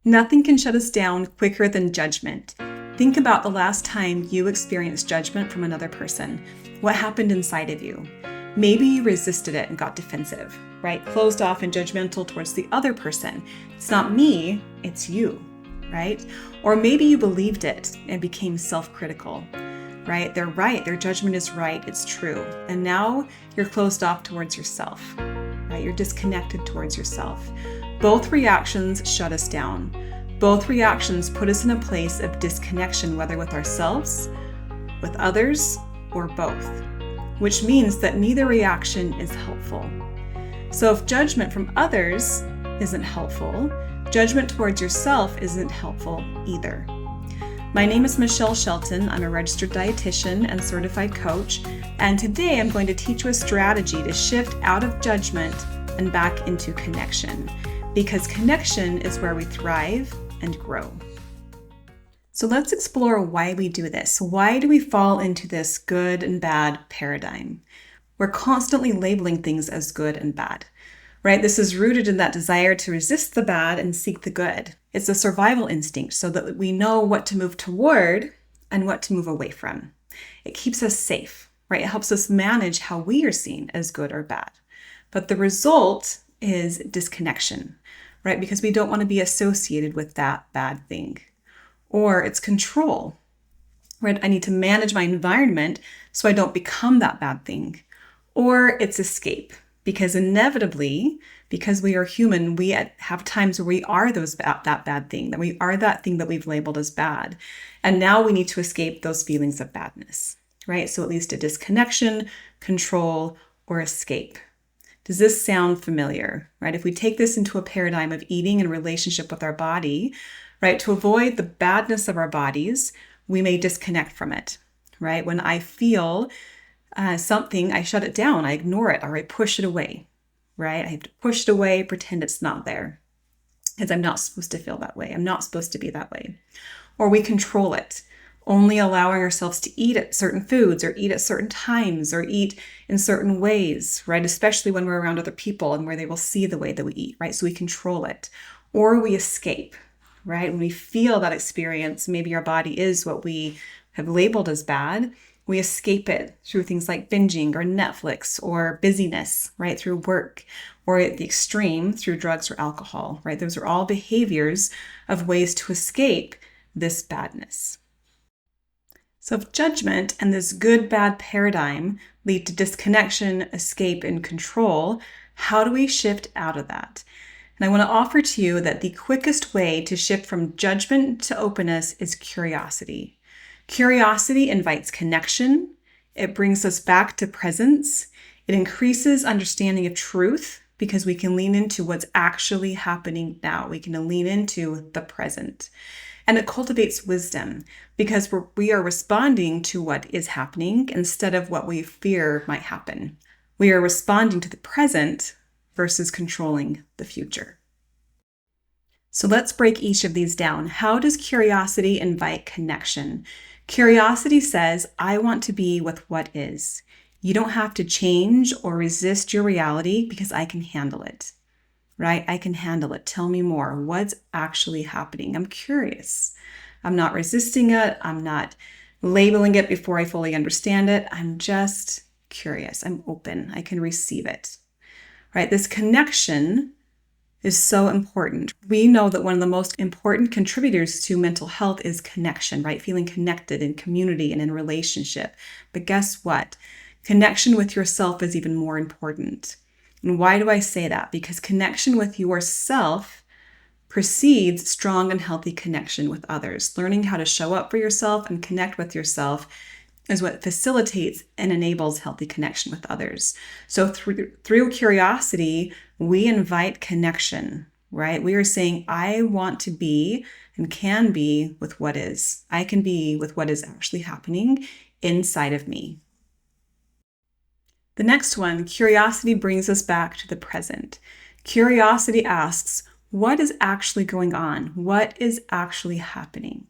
Nothing can shut us down quicker than judgment. Think about the last time you experienced judgment from another person. What happened inside of you? Maybe you resisted it and got defensive, right? Closed off and judgmental towards the other person. It's not me, it's you, right? Or maybe you believed it and became self-critical, right? They're right, their judgment is right, it's true. And now you're closed off towards yourself, right? You're disconnected towards yourself. Both reactions shut us down. Both reactions put us in a place of disconnection, whether with ourselves, with others, or both, which means that neither reaction is helpful. So if judgment from others isn't helpful, judgment towards yourself isn't helpful either. My name is Michelle Shelton. I'm a registered dietitian and certified coach, and today I'm going to teach you a strategy to shift out of judgment and back into connection, because connection is where we thrive and grow. So let's explore why we do this. Why do we fall into this good and bad paradigm? We're constantly labeling things as good and bad, right? This is rooted in that desire to resist the bad and seek the good. It's a survival instinct so that we know what to move toward and what to move away from. It keeps us safe, right? It helps us manage how we are seen as good or bad. But the result is disconnection, right? Because we don't want to be associated with that bad thing. Or it's control, right? I need to manage my environment so I don't become that bad thing. Or it's escape, because inevitably, because we are human, we have times where we are that bad thing, that we are that thing that we've labeled as bad. And now we need to escape those feelings of badness, right? So it leads to disconnection, control, or escape. Does this sound familiar, right? If we take this into a paradigm of eating and relationship with our body, right, to avoid the badness of our bodies, we may disconnect from it, right? When I feel something, I shut it down, I ignore it, or I push it away, right? I have to push it away, pretend it's not there, because I'm not supposed to feel that way. I'm not supposed to be that way. Or we control it, only allowing ourselves to eat at certain foods or eat at certain times or eat in certain ways, right? Especially when we're around other people and where they will see the way that we eat, right? So we control it. Or we escape, right? When we feel that experience, maybe our body is what we have labeled as bad, we escape it through things like binging or Netflix or busyness, right? Through work, or at the extreme through drugs or alcohol, right? Those are all behaviors of ways to escape this badness. So if judgment and this good-bad paradigm lead to disconnection, escape, and control, how do we shift out of that? And I want to offer to you that the quickest way to shift from judgment to openness is curiosity. Curiosity invites connection. It brings us back to presence. It increases understanding of truth because we can lean into what's actually happening now. We can lean into the present. And it cultivates wisdom because we are responding to what is happening instead of what we fear might happen. We are responding to the present versus controlling the future. So let's break each of these down. How does curiosity invite connection? Curiosity says, I want to be with what is. You don't have to change or resist your reality because I can handle it. Right? I can handle it. Tell me more. What's actually happening? I'm curious. I'm not resisting it. I'm not labeling it before I fully understand it. I'm just curious. I'm open. I can receive it. Right? This connection is so important. We know that one of the most important contributors to mental health is connection, right? Feeling connected in community and in relationship. But guess what? Connection with yourself is even more important. And why do I say that? Because connection with yourself precedes strong and healthy connection with others. Learning how to show up for yourself and connect with yourself is what facilitates and enables healthy connection with others. So through curiosity, we invite connection, right? We are saying, I want to be and can be with what is. I can be with what is actually happening inside of me. The next one, curiosity brings us back to the present. Curiosity asks, what is actually going on? What is actually happening,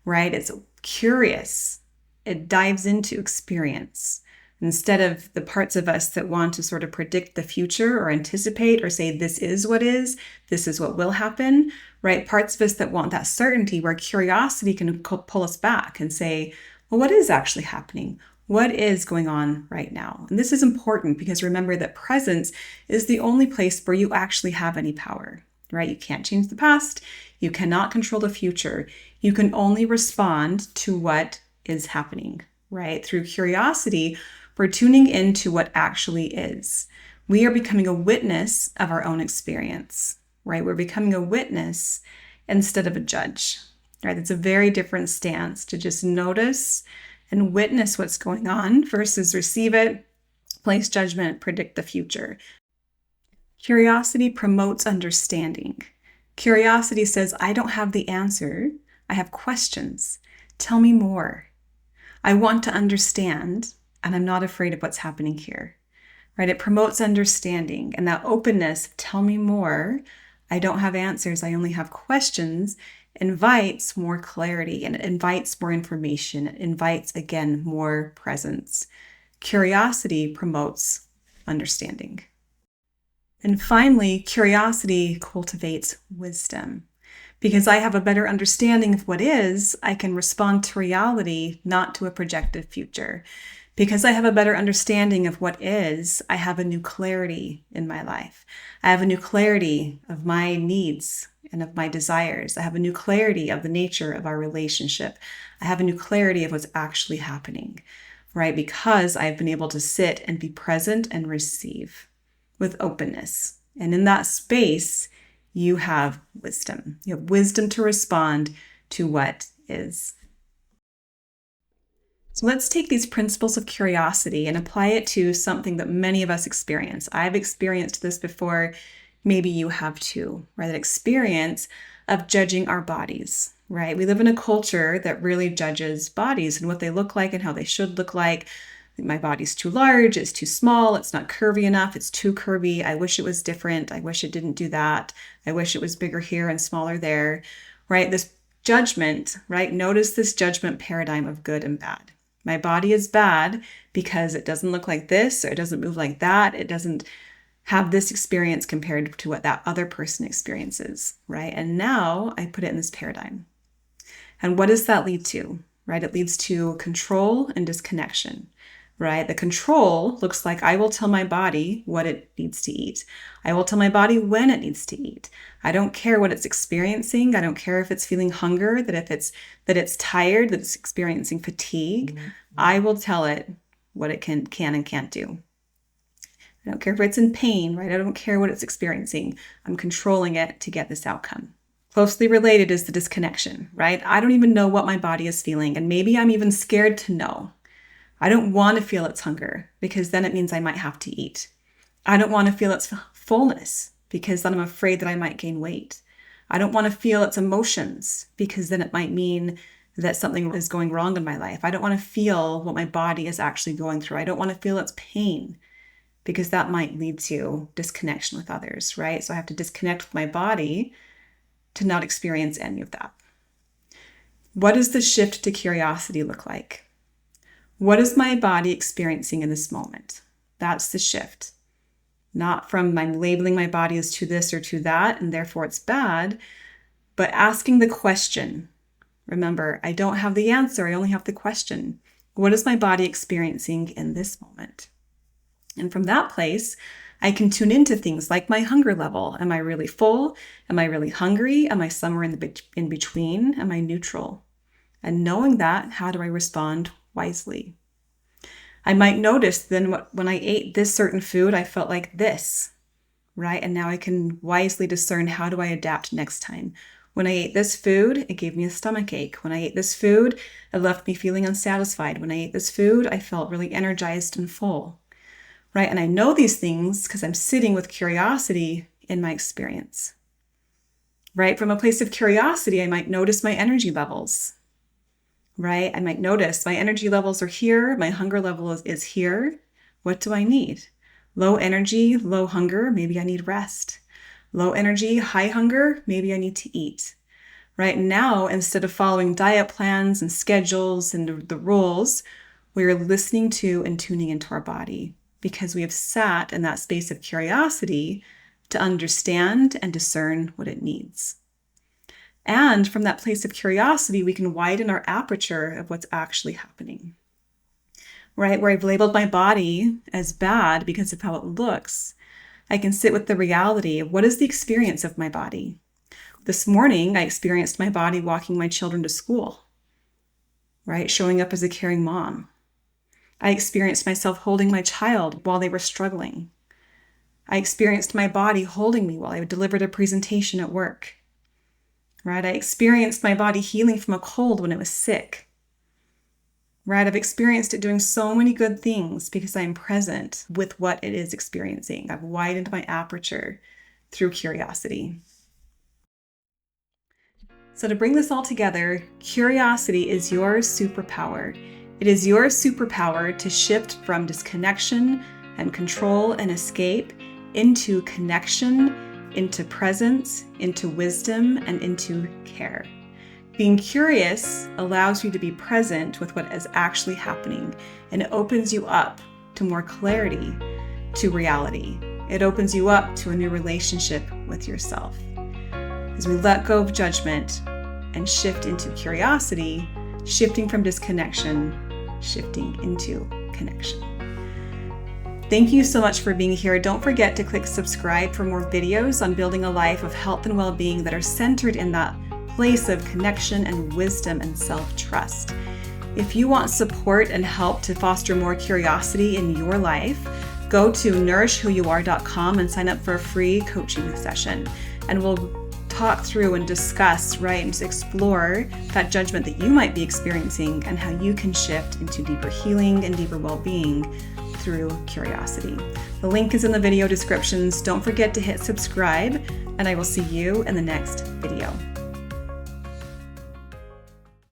right? It's curious. It dives into experience, Instead of the parts of us that want to sort of predict the future or anticipate or say, this is what will happen, right? Parts of us that want that certainty, where curiosity can pull us back and say, well, what is actually happening? What is going on right now? And this is important because remember that presence is the only place where you actually have any power, right? You can't change the past. You cannot control the future. You can only respond to what is happening, right? Through curiosity, we're tuning into what actually is. We are becoming a witness of our own experience, right? We're becoming a witness instead of a judge, right? It's a very different stance to just notice and witness what's going on versus receive it, place judgment, predict the future. Curiosity promotes understanding. Curiosity says, I don't have the answer. I have questions. Tell me more. I want to understand, and I'm not afraid of what's happening here, right? It promotes understanding and that openness. Tell me more. I don't have answers. I only have questions. Invites more clarity and it invites more information. It invites, again, more presence. Curiosity promotes understanding. And finally, curiosity cultivates wisdom. Because I have a better understanding of what is, I can respond to reality, not to a projected future. Because I have a better understanding of what is, I have a new clarity in my life. I have a new clarity of my needs and of my desires. I have a new clarity of the nature of our relationship. I have a new clarity of what's actually happening, right? Because I've been able to sit and be present and receive with openness. And in that space, you have wisdom. You have wisdom to respond to what is. So let's take these principles of curiosity and apply it to something that many of us experience. I've experienced this before. Maybe you have too, right? That experience of judging our bodies, right? We live in a culture that really judges bodies and what they look like and how they should look like. My body's too large, it's too small, it's not curvy enough, it's too curvy. I wish it was different. I wish it didn't do that. I wish it was bigger here and smaller there, right? This judgment, right? Notice this judgment paradigm of good and bad. My body is bad because it doesn't look like this, or it doesn't move like that. It doesn't have this experience compared to what that other person experiences, right? And now I put it in this paradigm. And what does that lead to, right? It leads to control and disconnection, right? The control looks like I will tell my body what it needs to eat. I will tell my body when it needs to eat. I don't care what it's experiencing. I don't care if it's feeling hunger, that it's tired, that it's experiencing fatigue. Mm-hmm. I will tell it what it can and can't do. I don't care if it's in pain, right? I don't care what it's experiencing. I'm controlling it to get this outcome. Closely related is the disconnection, right? I don't even know what my body is feeling, and maybe I'm even scared to know. I don't want to feel its hunger because then it means I might have to eat. I don't want to feel its fullness because then I'm afraid that I might gain weight. I don't want to feel its emotions because then it might mean that something is going wrong in my life. I don't want to feel what my body is actually going through. I don't want to feel its pain because that might lead to disconnection with others, right? So I have to disconnect with my body to not experience any of that. What does the shift to curiosity look like? What is my body experiencing in this moment? That's the shift. Not from I'm labeling my body as to this or to that, and therefore it's bad, but asking the question. Remember, I don't have the answer. I only have the question. What is my body experiencing in this moment? And from that place, I can tune into things like my hunger level. Am I really full? Am I really hungry? Am I somewhere in between? Am I neutral? And knowing that, how do I respond wisely? I might notice then when I ate this certain food, I felt like this, right? And now I can wisely discern, how do I adapt next time? When I ate this food, it gave me a stomach ache. When I ate this food, it left me feeling unsatisfied. When I ate this food, I felt really energized and full, right? And I know these things because I'm sitting with curiosity in my experience, right? From a place of curiosity, I might notice my energy levels, right? I might notice my energy levels are here. My hunger level is here. What do I need? Low energy, low hunger, maybe I need rest. Low energy, high hunger, maybe I need to eat. Right now, instead of following diet plans and schedules and the rules, We are listening to and tuning into our body because we have sat in that space of curiosity to understand and discern what it needs. And from that place of curiosity, we can widen our aperture of what's actually happening. Right? Where I've labeled my body as bad because of how it looks, I can sit with the reality of what is the experience of my body. This morning, I experienced my body walking my children to school, right? Showing up as a caring mom. I experienced myself holding my child while they were struggling. I experienced my body holding me while I delivered a presentation at work. Right? I experienced my body healing from a cold when it was sick. Right? I've experienced it doing so many good things because I'm present with what it is experiencing. I've widened my aperture through curiosity. So to bring this all together, curiosity is your superpower. It is your superpower to shift from disconnection and control and escape into connection, into presence, into wisdom, and into care. Being curious allows you to be present with what is actually happening, and it opens you up to more clarity, to reality. It opens you up to a new relationship with yourself. As we let go of judgment and shift into curiosity, shifting from disconnection, shifting into connection. Thank you so much for being here. Don't forget to click subscribe for more videos on building a life of health and well-being that are centered in that place of connection and wisdom and self-trust. If you want support and help to foster more curiosity in your life, go to nourishwhoyouare.com and sign up for a free coaching session. And we'll talk through and discuss, right, and explore that judgment that you might be experiencing and how you can shift into deeper healing and deeper well-being through curiosity. The link is in the video descriptions. Don't forget to hit subscribe, and I will see you in the next video.